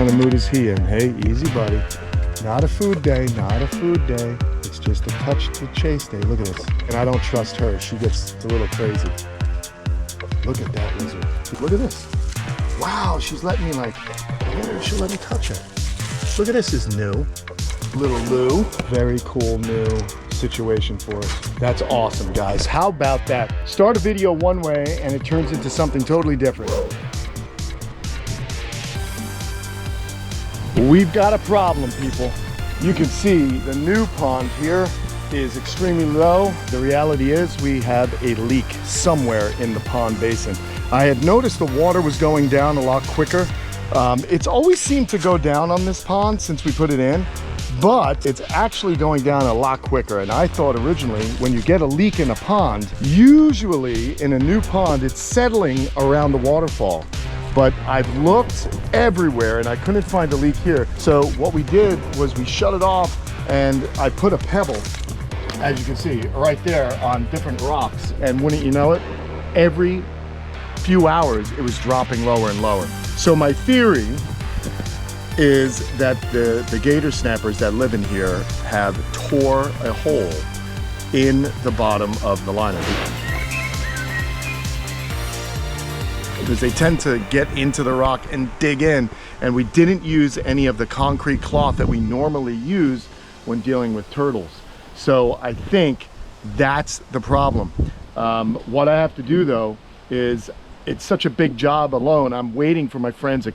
kind of mood is he in? Hey, easy, buddy. Not a food day, not a food day. It's just a touch to chase day. Look at this. And I don't trust her. She gets a little crazy. Look at that lizard. Look at this. Wow, she's letting me she'll let me touch her. Look at this is new. Little Lou. Very cool new situation for us. That's awesome, guys. How about that? Start a video one way and it turns into something totally different. We've got a problem, people. You can see the new pond here is extremely low. The reality is we have a leak somewhere in the pond basin. I had noticed the water was going down a lot quicker. It's always seemed to go down on this pond since we put it in, but it's actually going down a lot quicker. And I thought originally when you get a leak in a pond, usually in a new pond, it's settling around the waterfall. But I've looked everywhere and I couldn't find a leak here. So what we did was we shut it off and I put a pebble, as you can see, right there on different rocks. And wouldn't you know it, every few hours it was dropping lower and lower. So my theory is that the gator snappers that live in here have tore a hole in the bottom of the liner. Because they tend to get into the rock and dig in, and we didn't use any of the concrete cloth that we normally use when dealing with turtles. So I think that's the problem. What I have to do though is, it's such a big job alone. I'm waiting for my friends at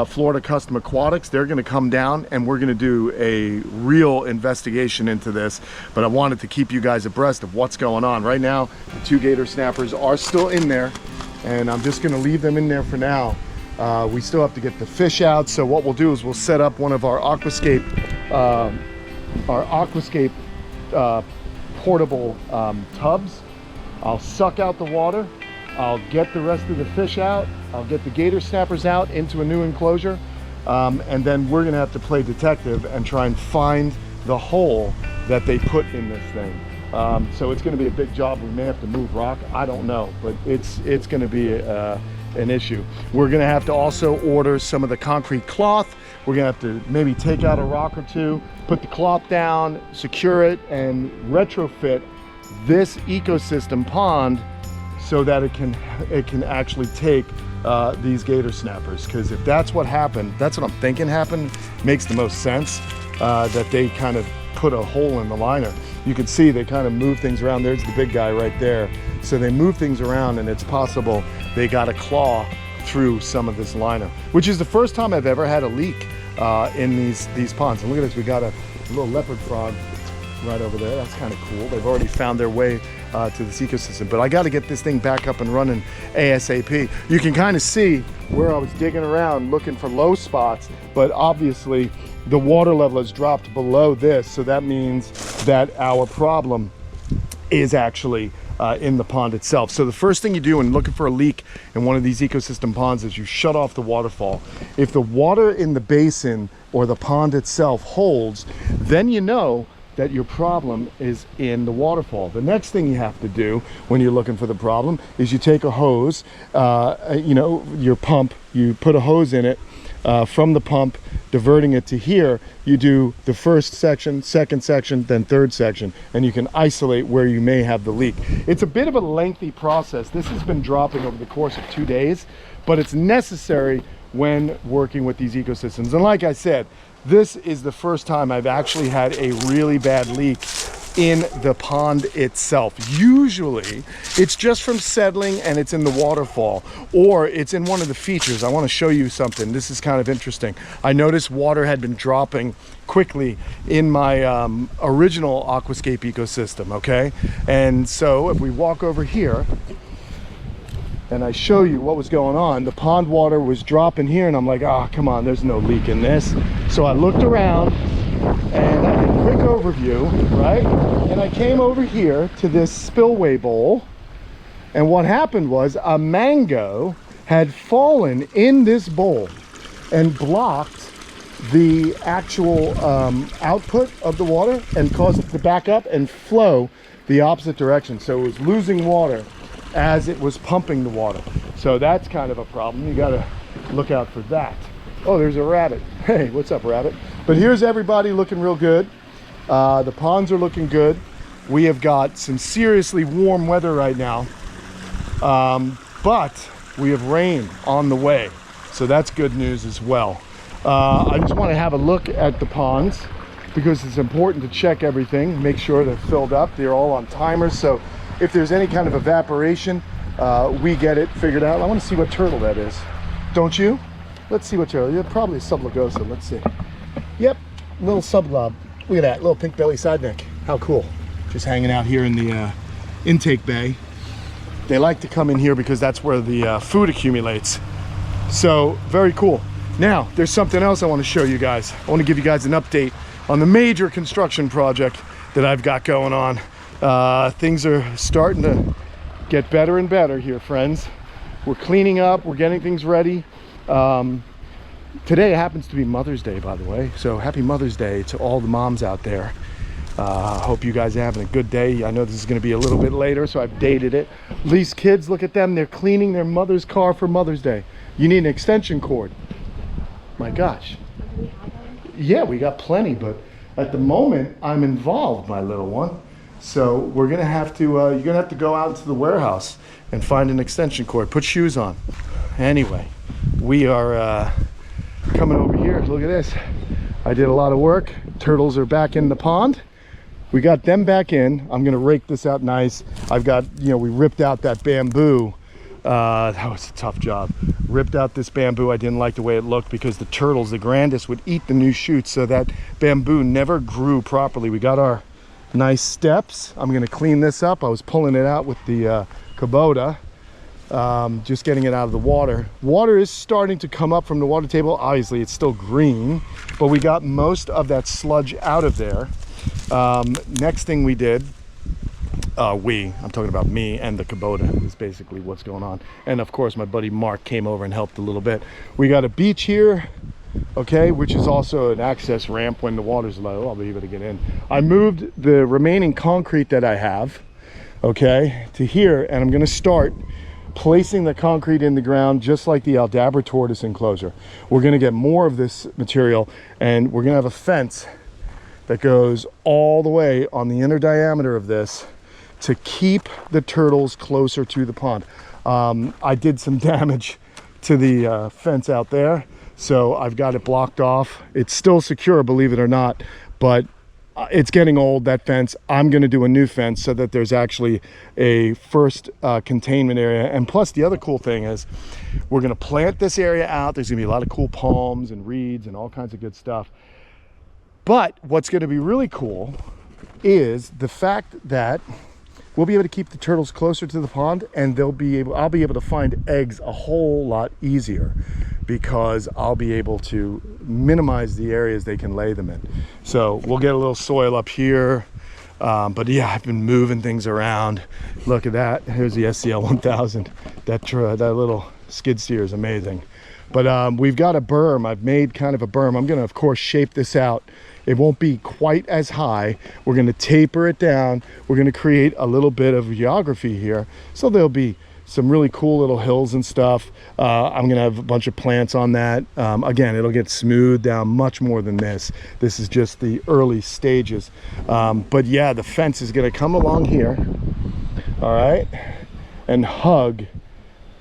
Florida Custom Aquatics. They're gonna come down and we're gonna do a real investigation into this, but I wanted to keep you guys abreast of what's going on. Right now, the 2 gator snappers are still in there, and I'm just gonna leave them in there for now. We still have to get the fish out, so what we'll do is we'll set up one of our Aquascape portable tubs. I'll suck out the water, I'll get the rest of the fish out, I'll get the gator snappers out into a new enclosure, and then we're gonna have to play detective and try and find the hole that they put in this thing. So it's going to be a big job. We may have to move rock. I don't know, but it's going to be an issue. We're going to have to also order some of the concrete cloth. We're going to have to maybe take out a rock or two, put the cloth down, secure it, and retrofit this ecosystem pond so that it can actually take these gator snappers. Because if that's what happened, that's what I'm thinking happened, makes the most sense, that they kind of put a hole in the liner. You can see they kind of move things around. There's the big guy right there. So they move things around, and it's possible they got a claw through some of this liner, which is the first time I've ever had a leak in these ponds. And look at this, we got a little leopard frog right over there. That's kind of cool. They've already found their way to this ecosystem, but I got to get this thing back up and running ASAP. You can kind of see where I was digging around looking for low spots, but obviously the water level has dropped below this, so that means that our problem is actually in the pond itself. So the first thing you do when looking for a leak in one of these ecosystem ponds is you shut off the waterfall. If the water in the basin or the pond itself holds, then you know that your problem is in the waterfall. The next thing you have to do when you're looking for the problem is you take a hose, your pump, you put a hose in it from the pump, diverting it to here. You do the first section, second section, then third section, and you can isolate where you may have the leak. It's a bit of a lengthy process. This has been dropping over the course of 2 days, but it's necessary when working with these ecosystems. And like I said, this is the first time I've actually had a really bad leak in the pond itself. Usually it's just from settling and it's in the waterfall, or it's in one of the features. I want to show you something. This is kind of interesting. I noticed water had been dropping quickly in my original Aquascape ecosystem, okay? And so if we walk over here and I show you what was going on, the pond water was dropping here, and I'm like, oh, come on, there's no leak in this. So I looked around and I did a quick overview, right? And I came over here to this spillway bowl, and what happened was a mango had fallen in this bowl and blocked the actual output of the water and caused it to back up and flow the opposite direction. So it was losing water as it was pumping the water. So that's kind of a problem. You got to look out for that. Oh, there's a rabbit. Hey, what's up, rabbit? But here's everybody looking real good. The ponds are looking good. We have got some seriously warm weather right now, but we have rain on the way, so that's good news as well. I just want to have a look at the ponds because it's important to check everything, make sure they're filled up. They're all on timers, so if there's any kind of evaporation, we get it figured out. I want to see what turtle that is. Don't you? Let's see what turtle. Yeah, probably a sublugosa. Let's see. Yep, little subglob. Look at that, little pink belly side neck. How cool. Just hanging out here in the intake bay. They like to come in here because that's where the food accumulates. So, very cool. Now, there's something else I want to show you guys. I want to give you guys an update on the major construction project that I've got going on. Things are starting to get better and better here, friends. We're cleaning up, we're getting things ready. Today happens to be Mother's Day, by the way, so happy Mother's Day to all the moms out there. Hope you guys are having a good day. I know this is going to be a little bit later, so I've dated it. These kids, look at them, they're cleaning their mother's car for Mother's Day. You need an extension cord. My gosh. Yeah, we got plenty, but at the moment I'm involved, my little one. So we're gonna have to, you're gonna have to go out into the warehouse and find an extension cord, put shoes on. Anyway, we are coming over here. Look at this. I did a lot of work. Turtles are back in the pond. We got them back in. I'm gonna rake this out nice. I've got, you know, we ripped out that bamboo. That was a tough job. Ripped out this bamboo. I didn't like the way it looked because the turtles, the grandest, would eat the new shoots, so that bamboo never grew properly. We got our nice steps. I'm gonna clean this up. I was pulling it out with the Kubota, just getting it out of the water. Water is starting to come up from the water table. Obviously it's still green, but we got most of that sludge out of there. Next thing we did, I'm talking about me and the Kubota is basically what's going on. And of course my buddy Mark came over and helped a little bit. We got a beach here, okay, which is also an access ramp. When the water's low, I'll be able to get in. I moved the remaining concrete that I have, okay, to here, and I'm gonna start placing the concrete in the ground just like the Aldabra tortoise enclosure. We're gonna get more of this material, and we're gonna have a fence that goes all the way on the inner diameter of this to keep the turtles closer to the pond. I did some damage to the fence out there, so I've got it blocked off. It's still secure, believe it or not, but it's getting old, that fence. I'm gonna do a new fence so that there's actually a first containment area. And plus, the other cool thing is we're gonna plant this area out. There's gonna be a lot of cool palms and reeds and all kinds of good stuff. But what's gonna be really cool is the fact that we'll be able to keep the turtles closer to the pond, and I'll be able to find eggs a whole lot easier because I'll be able to minimize the areas they can lay them in. So we'll get a little soil up here. But yeah, I've been moving things around. Look at that. Here's the SCL 1000. That little skid steer is amazing. But we've got a berm. I've made kind of a berm. I'm gonna, of course, shape this out. It won't be quite as high. We're gonna taper it down. We're gonna create a little bit of geography here. So there'll be some really cool little hills and stuff. I'm gonna have a bunch of plants on that. Again, it'll get smoothed down much more than this. This is just the early stages. But yeah, the fence is gonna come along here, all right, and hug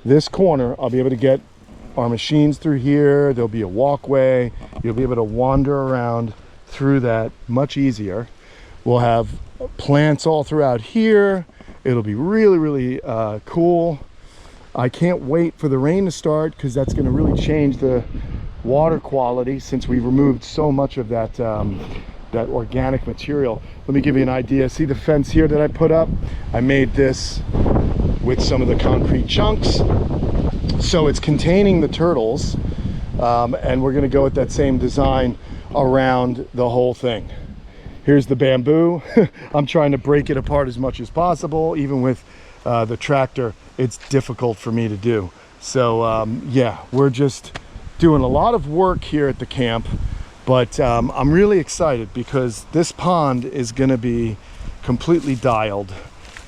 this corner. I'll be able to get our machines through here. There'll be a walkway. You'll be able to wander around through that much easier. We'll have plants all throughout here. It'll be really, really cool. I can't wait for the rain to start because that's going to really change the water quality since we removed so much of that that organic material. Let me give you an idea. See the fence here that I put up? I made this with some of the concrete chunks, so it's containing the turtles, and we're going to go with that same design around the whole thing. Here's the bamboo. I'm trying to break it apart as much as possible. Even with the tractor, it's difficult for me to do. So yeah, we're just doing a lot of work here at the camp, but I'm really excited because this pond is going to be completely dialed.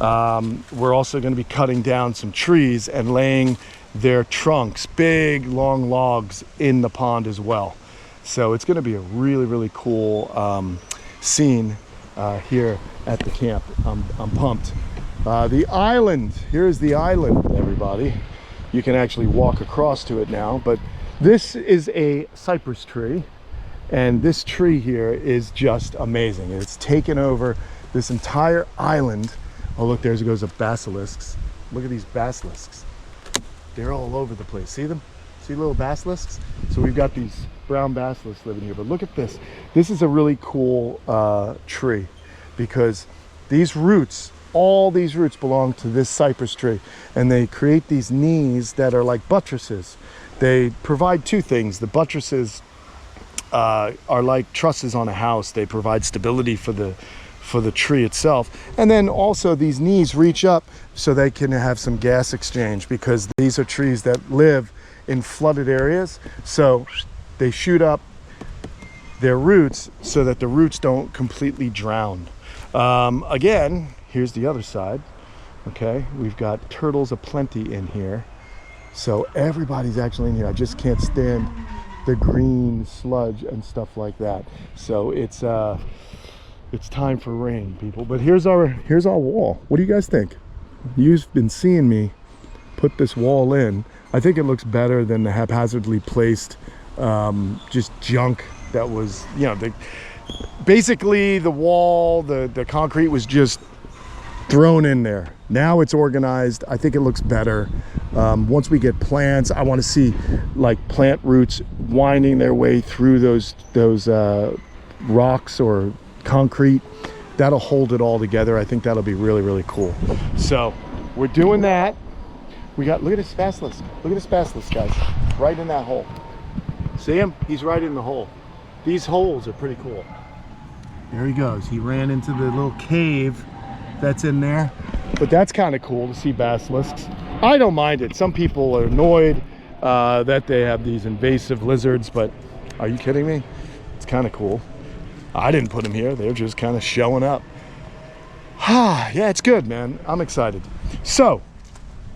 We're also going to be cutting down some trees and laying their trunks, big long logs, in the pond as well. So it's going to be a really, really cool scene here at the camp. I'm pumped. The island, here's the island, everybody. You can actually walk across to it now, but this is a cypress tree, and this tree here is just amazing. It's taken over this entire island. Oh look, there goes a basilisks. Look at these basilisks. They're all over the place. See them? See little basilisks? So we've got these brown basilisks living here, but look at this. This is a really cool tree, because these roots, all these roots belong to this cypress tree, and they create these knees that are like buttresses. They provide two things. The buttresses are like trusses on a house. They provide stability for the tree itself, and then also these knees reach up so they can have some gas exchange, because these are trees that live in flooded areas, so they shoot up their roots so that the roots don't completely drown. Again, here's the other side. Okay, we've got turtles aplenty in here, so everybody's actually in here. I just can't stand the green sludge and stuff like that. So it's time for rain, people. But here's our wall. What do you guys think? You've been seeing me put this wall in. I think it looks better than the haphazardly placed just junk that was, you know, basically the wall, the concrete was just thrown in there. Now it's organized. I think it looks better. Once we get plants, I want to see like plant roots winding their way through those rocks or concrete. That'll hold it all together. I think that'll be really, really cool. So we're doing that. Look at this basilisk. Look at this basilisk, guys. Right in that hole. See him? He's right in the hole. These holes are pretty cool. There he goes. He ran into the little cave that's in there. But that's kind of cool to see basilisks. I don't mind it. Some people are annoyed that they have these invasive lizards, but are you kidding me? It's kind of cool. I didn't put them here. They're just kind of showing up. Yeah, it's good, man. I'm excited. So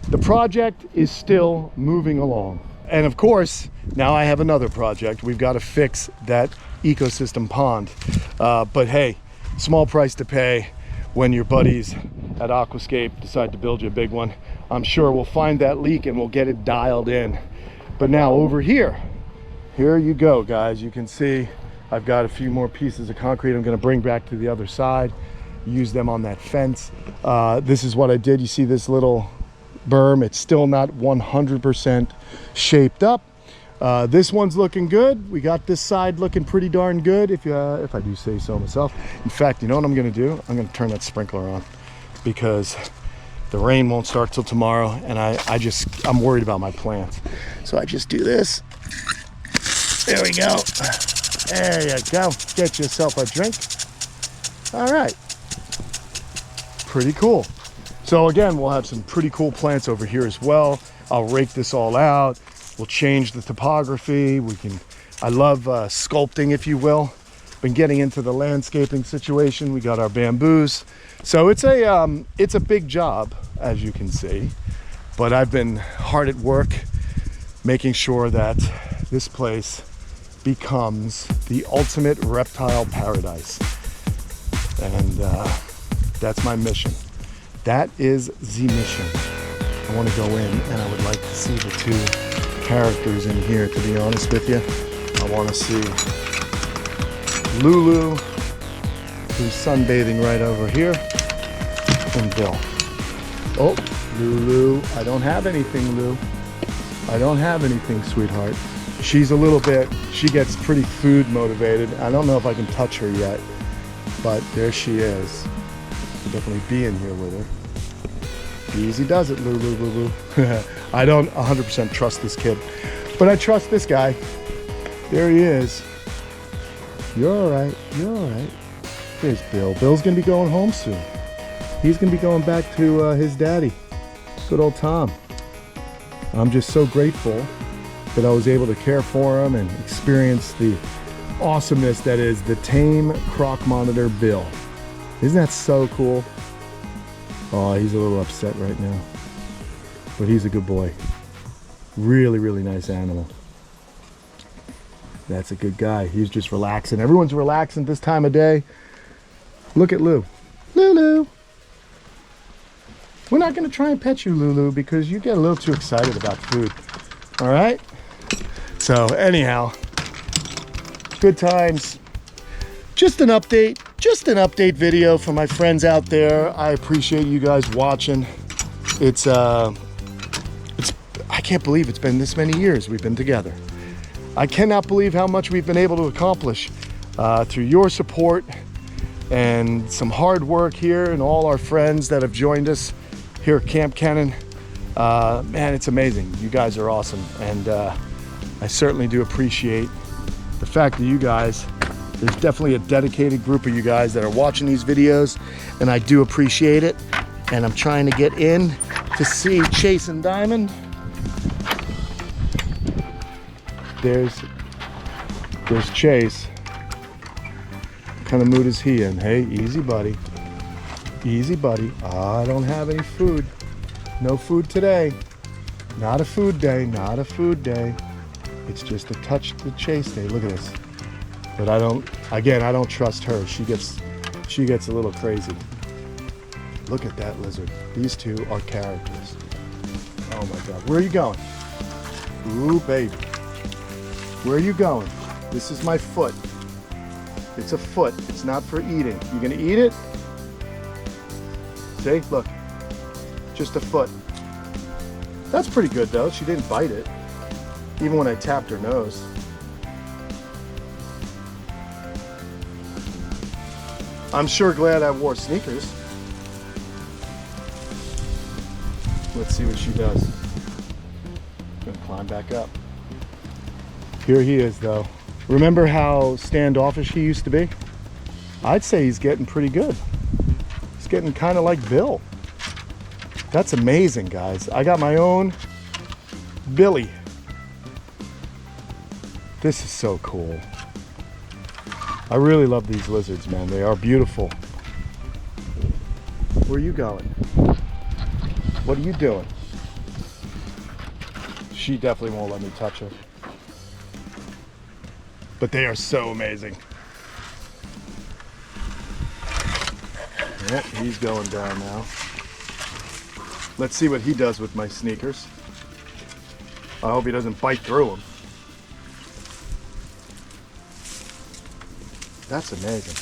the project is still moving along. And of course, now I have another project. We've got to fix that ecosystem pond. But hey, small price to pay when your buddies at Aquascape decide to build you a big one. I'm sure we'll find that leak and we'll get it dialed in. But now over here you go, guys. You can see I've got a few more pieces of concrete I'm going to bring back to the other side, use them on that fence. This is what I did. You see this little berm? It's still not 100% shaped up. This one's looking good. We got this side looking pretty darn good, if I do say so myself. In fact, you know what I'm going to do? I'm going to turn that sprinkler on, because the rain won't start till tomorrow, and I'm worried about my plants. So I just do this. There we go. There you go. Get yourself a drink. All right. Pretty cool. So again, we'll have some pretty cool plants over here as well. I'll rake this all out. We'll change the topography. I love sculpting, if you will. Been getting into the landscaping situation. We got our bamboos. So it's a big job, as you can see. But I've been hard at work making sure that this place becomes the ultimate reptile paradise. And that's my mission. That is the mission. I want to go in, and I would like to see the two characters in here, to be honest with you. I want to see Lulu, who's sunbathing right over here, and Bill. Oh, Lulu, I don't have anything, Lou. I don't have anything, sweetheart. She's a little bit, she gets pretty food motivated. I don't know if I can touch her yet, but there she is. I'll definitely be in here with her. Easy does it, Lulu, Lulu. I don't 100% trust this kid, but I trust this guy. There he is. You're all right, you're all right. There's Bill. Bill's gonna be going home soon. He's gonna be going back to his daddy, good old Tom. I'm just so grateful that I was able to care for him and experience the awesomeness that is the tame croc monitor Bill. Isn't that so cool? Oh, he's a little upset right now, but he's a good boy. Really, really nice animal. That's a good guy. He's just relaxing. Everyone's relaxing this time of day. Look at Lou. Lulu. We're not going to try and pet you, Lulu, because you get a little too excited about food. All right? So anyhow, good times. Just an update video for my friends out there. I appreciate you guys watching. I can't believe it's been this many years we've been together. I cannot believe how much we've been able to accomplish through your support and some hard work here, and all our friends that have joined us here at Kamp Kenan. Man, it's amazing. You guys are awesome, and I certainly do appreciate the fact that you guys, there's definitely a dedicated group of you guys that are watching these videos, and I do appreciate it. And I'm trying to get in to see Chase and Diamond. There's Chase. What kind of mood is he in? Hey, easy buddy. Easy buddy. I don't have any food. No food today. Not a food day, not a food day. It's just a touch to Chase day. Look at this. But I don't trust her. She gets a little crazy. Look at that lizard. These two are characters. Oh my God. Where are you going? Ooh, baby. Where are you going? This is my foot. It's a foot. It's not for eating. You gonna eat it? See, look. Just a foot. That's pretty good though. She didn't bite it. Even when I tapped her nose. I'm sure glad I wore sneakers. Let's see what she does. Gonna climb back up. Here he is though. Remember how standoffish he used to be? I'd say he's getting pretty good. He's getting kind of like Bill. That's amazing, guys. I got my own Billy. This is so cool. I really love these lizards, man. They are beautiful. Where are you going? What are you doing? She definitely won't let me touch her. But they are so amazing. Yep, he's going down now. Let's see what he does with my sneakers. I hope he doesn't bite through them. That's amazing.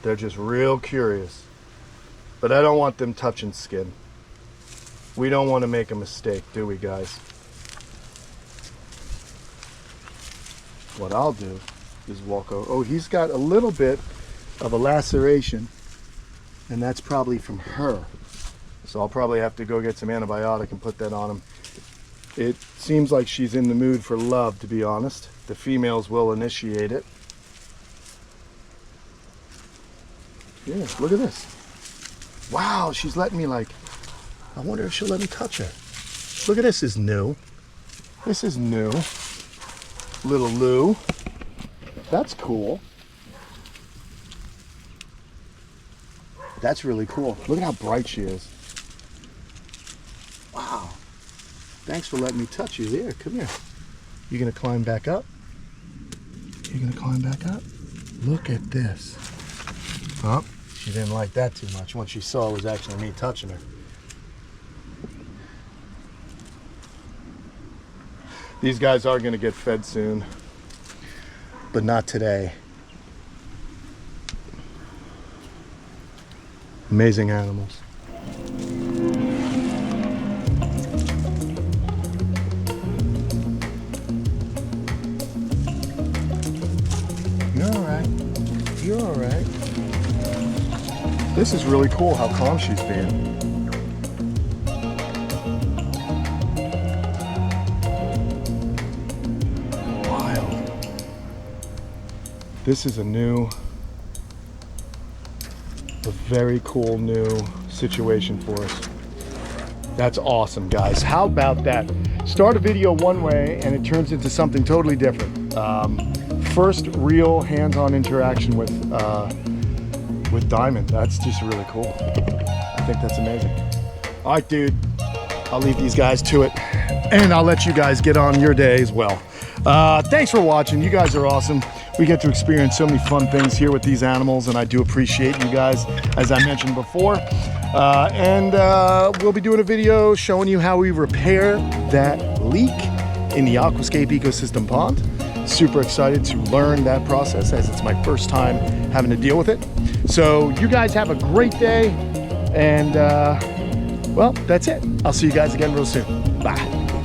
They're just real curious. But I don't want them touching skin. We don't want to make a mistake, do we, guys? What I'll do is walk over. Oh, he's got a little bit of a laceration, and that's probably from her. So I'll probably have to go get some antibiotic and put that on him. It seems like she's in the mood for love, to be honest. The females will initiate it. Yeah, look at this. Wow, she's letting me I wonder if she'll let me touch her. Look at this, is new. This is new. Little Lou. That's cool. That's really cool. Look at how bright she is. Wow. Thanks for letting me touch you. Here, come here. You gonna climb back up? You gonna climb back up? Look at this. Oh, she didn't like that too much. What she saw was actually me touching her. These guys are gonna get fed soon, but not today. Amazing animals. You're all right. You're all right. This is really cool how calm she's being. This is a very cool new situation for us. That's awesome, guys. How about that? Start a video one way and it turns into something totally different. First real hands-on interaction with with diamond. That's just really cool. I think that's amazing. All right, dude, I'll leave these guys to it, and I'll let you guys get on your day as well. Thanks for watching. You guys are awesome. We get to experience so many fun things here with these animals, and I do appreciate you guys, as I mentioned before. We'll be doing a video showing you how we repair that leak in the Aquascape ecosystem pond. Super excited to learn that process, as it's my first time having to deal with it. So you guys have a great day, and well, that's it. I'll see you guys again real soon. Bye.